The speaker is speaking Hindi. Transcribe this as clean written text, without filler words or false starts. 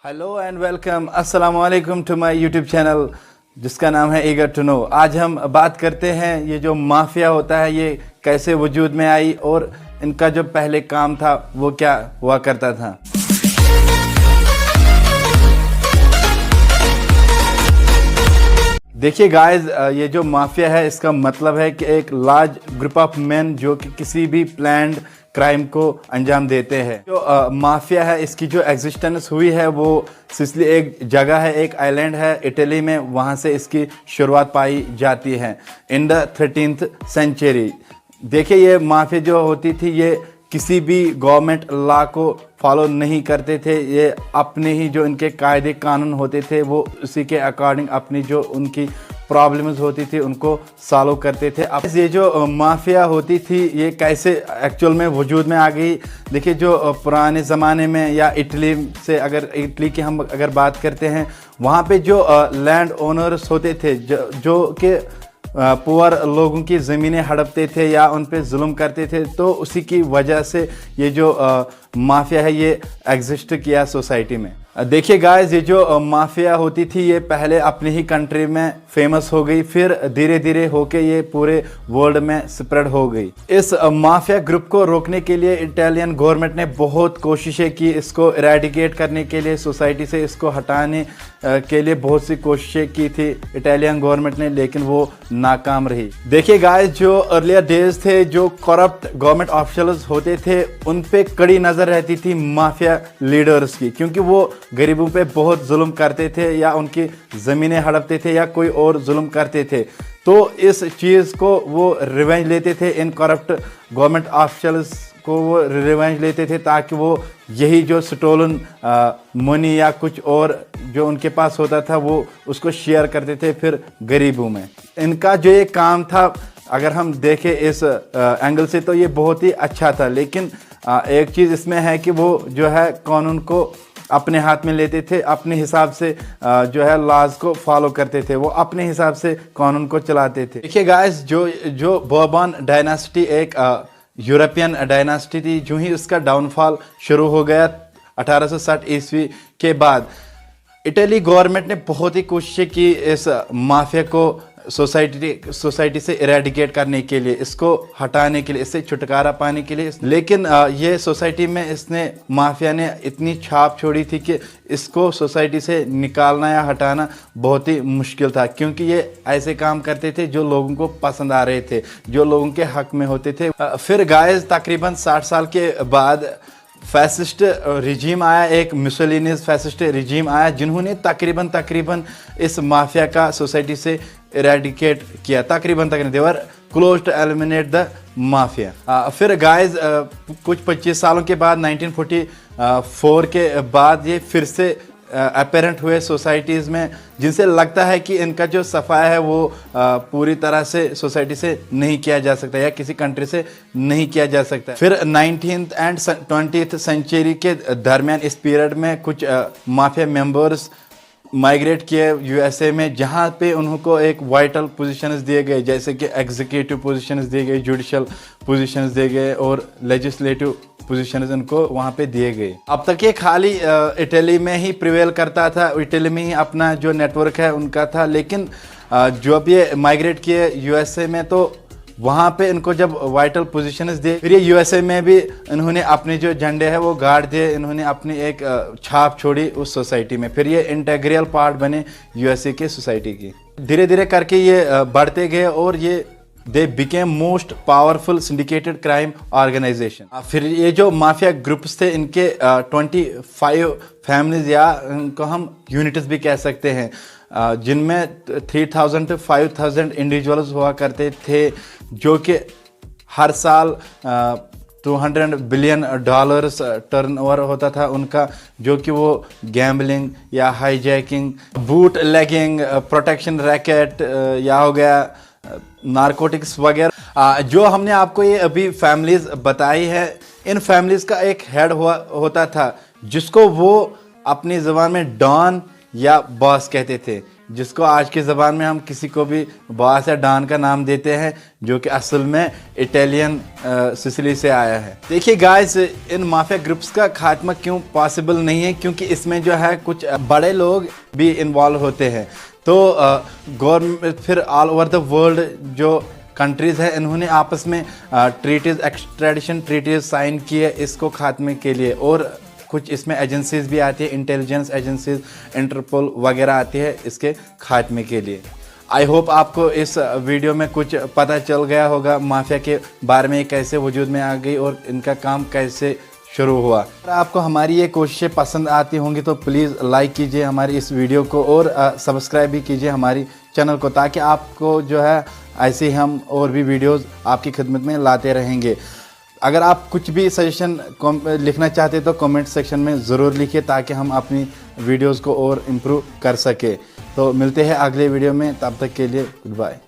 हेलो एंड वेलकम, अस्सलाम वालेकुम टू माय यूट्यूब चैनल जिसका नाम है ईगर टू नो। आज हम बात करते हैं ये जो माफिया होता है ये कैसे वजूद में आई और इनका जो पहले काम था वो क्या हुआ करता था। देखिए गाइस, ये जो माफिया है इसका मतलब है कि एक लार्ज ग्रुप ऑफ मैन जो कि किसी भी प्लान्ड क्राइम को अंजाम देते हैं। जो माफिया है इसकी जो एग्जिस्टेंस हुई है वो सिसिली एक जगह है, एक आइलैंड है इटली में, वहाँ से इसकी शुरुआत पाई जाती है इन द 13th सेंचुरी। देखिए ये माफिया जो होती थी ये किसी भी गवर्नमेंट लॉ को फॉलो नहीं करते थे, ये अपने ही जो इनके कायदे कानून होते थे वो उसी के अकॉर्डिंग अपनी जो उनकी प्रॉब्लम्स होती थी उनको सॉल्व करते थे। अब ये जो माफिया होती थी ये कैसे एक्चुअल में वजूद में आ गई। देखिए जो पुराने ज़माने में या इटली से अगर इटली की हम अगर बात करते हैं वहाँ पे जो लैंड ओनर्स होते थे जो कि पुअर लोगों की ज़मीनें हड़पते थे या उन पे जुल्म करते थे, तो उसी की वजह से ये जो माफिया है ये एग्जिस्ट किया सोसाइटी में। देखिए गाइस, ये जो माफिया होती थी ये पहले अपनी ही कंट्री में फेमस हो गई, फिर धीरे धीरे होके ये पूरे वर्ल्ड में स्प्रेड हो गई। इस माफिया ग्रुप को रोकने के लिए इटालियन गवर्नमेंट ने बहुत कोशिशें की, इसको इरेडिकेट करने के लिए, सोसाइटी से इसको हटाने के लिए बहुत सी कोशिशें की थी इटालियन गवर्नमेंट ने, लेकिन वो नाकाम रही। देखिए गाइस, जो अर्लियर डेज थे जो करप्ट गवर्नमेंट ऑफिशियल्स होते थे उन पे कड़ी नज़र रहती थी माफिया लीडर्स की, क्योंकि वो गरीबों पे बहुत जुल्म करते थे या उनकी ज़मीनें हड़पते थे या कोई और जुल्म करते थे। तो इस चीज़ को वो रिवेंज लेते थे, इन करप्ट गवर्नमेंट ऑफिशियल्स को वो रिवेंज लेते थे ताकि वो यही जो स्टोलन मनी या कुछ और जो उनके पास होता था वो उसको शेयर करते थे फिर गरीबों में। इनका जो ये काम था अगर हम देखें इस एंगल से तो ये बहुत ही अच्छा था, लेकिन एक चीज़ इसमें है कि वो जो है कानून को अपने हाथ में लेते थे, अपने हिसाब से जो है लॉज को फॉलो करते थे, वो अपने हिसाब से कानून को चलाते थे। देखिए गाइस, जो बourbon डायनासिटी एक यूरोपियन डायनासिटी थी, जो ही उसका डाउनफॉल शुरू हो गया 1860 ईस्वी के बाद इटली गवर्नमेंट ने बहुत ही कोशिशें की इस माफिया को सोसाइटी से इरेडिकेट करने के लिए, इसको हटाने के लिए, इससे छुटकारा पाने के लिए। लेकिन ये सोसाइटी में इसने माफिया ने इतनी छाप छोड़ी थी कि इसको सोसाइटी से निकालना या हटाना बहुत ही मुश्किल था, क्योंकि ये ऐसे काम करते थे जो लोगों को पसंद आ रहे थे, जो लोगों के हक में होते थे। फिर गाइस तकरीबन 60 साल के बाद फैसिस्ट रिजीम आया, एक मुसोलिनी फैसिस्ट रिजीम आया, जिन्होंने तकरीबन इस माफिया का सोसाइटी से इरेडिकेट किया। तकरीबन they were close to eliminate the mafia. फिर गाइस कुछ 25 सालों के बाद 1944 के बाद ये फिर से अपेरेंट हुए सोसाइटीज़ में, जिनसे लगता है कि इनका जो सफाया है वो पूरी तरह से सोसाइटी से नहीं किया जा सकता या किसी कंट्री से नहीं किया जा सकता। फिर 19th एंड 20th सेंचुरी के दरमियान इस पीरियड में कुछ माफिया मेंबर्स माइग्रेट किए यूएसए में, जहाँ पे उनको एक वाइटल पोजीशंस दिए गए, जैसे कि एग्जीक्यूटिव पोजीशंस दिए गए, जुडिशल पोजीशंस दिए गए और लेजिस्लेटिव पोजीशंस उनको वहाँ पे दिए गए। अब तक ये खाली इटली में ही प्रिवेल करता था, इटली में ही अपना जो नेटवर्क है उनका था, लेकिन जो अब ये माइग्रेट किए यूएसए में तो वहाँ पे इनको जब वाइटल पोजीशंस दिए, फिर ये यूएसए में भी इन्होंने अपने जो झंडे हैं वो गाड़ दिए, इन्होंने अपनी एक छाप छोड़ी उस सोसाइटी में, फिर ये इंटेग्रल पार्ट बने यूएसए के सोसाइटी की। धीरे धीरे करके ये बढ़ते गए और ये they became most powerful syndicated crime organisation. फिर ये जो माफिया ग्रुप्स थे इनके 25 फैमिलीज या इनको हम यूनिट्स भी कह सकते हैं, जिनमें 3000 to 5000 इंडिविजुअल्स हुआ करते थे, जो कि हर साल $200 बिलियन टर्नओवर होता था उनका, जो कि वो गैम्बलिंग या hijacking, bootlegging, protection racket या हो गया नारकोटिक्स वगैरह। जो हमने आपको ये अभी फैमिलीज बताई है, इन फैमिलीज का एक हेड होता था जिसको वो अपनी ज़बान में डॉन या बॉस कहते थे। जिसको आज की ज़बान में हम किसी को भी बॉस या डॉन का नाम देते हैं, जो कि असल में इटालियन सिसिली से आया है। देखिए गाइस, इन माफिया ग्रुप्स का खात्मा क्यों पॉसिबल नहीं है, क्योंकि इसमें जो है कुछ बड़े लोग भी इन्वॉल्व होते हैं। तो गवर्नमेंट फिर ऑल ओवर द वर्ल्ड जो कंट्रीज़ है, इन्होंने आपस में ट्रीटीज़, एक्सट्रेडिशन ट्रीटीज़ साइन किए इसको खात्मे के लिए। और कुछ इसमें एजेंसीज भी आती है, इंटेलिजेंस एजेंसीज, इंटरपोल वगैरह आती है इसके खात्मे के लिए। आई होप आपको इस वीडियो में कुछ पता चल गया होगा माफिया के बारे में, कैसे वजूद में आ गई और इनका काम कैसे शुरू हुआ। अगर आपको हमारी ये कोशिशें पसंद आती होंगी तो प्लीज़ लाइक कीजिए हमारी इस वीडियो को और सब्सक्राइब भी कीजिए हमारी चैनल को, ताकि आपको जो है ऐसे ही हम और भी वीडियोस आपकी खिदमत में लाते रहेंगे। अगर आप कुछ भी सजेशन लिखना चाहते तो कमेंट सेक्शन में ज़रूर लिखिए, ताकि हम अपनी वीडियोस को और इम्प्रूव कर सके। तो मिलते हैं अगले वीडियो में, तब तक के लिए गुड बाय।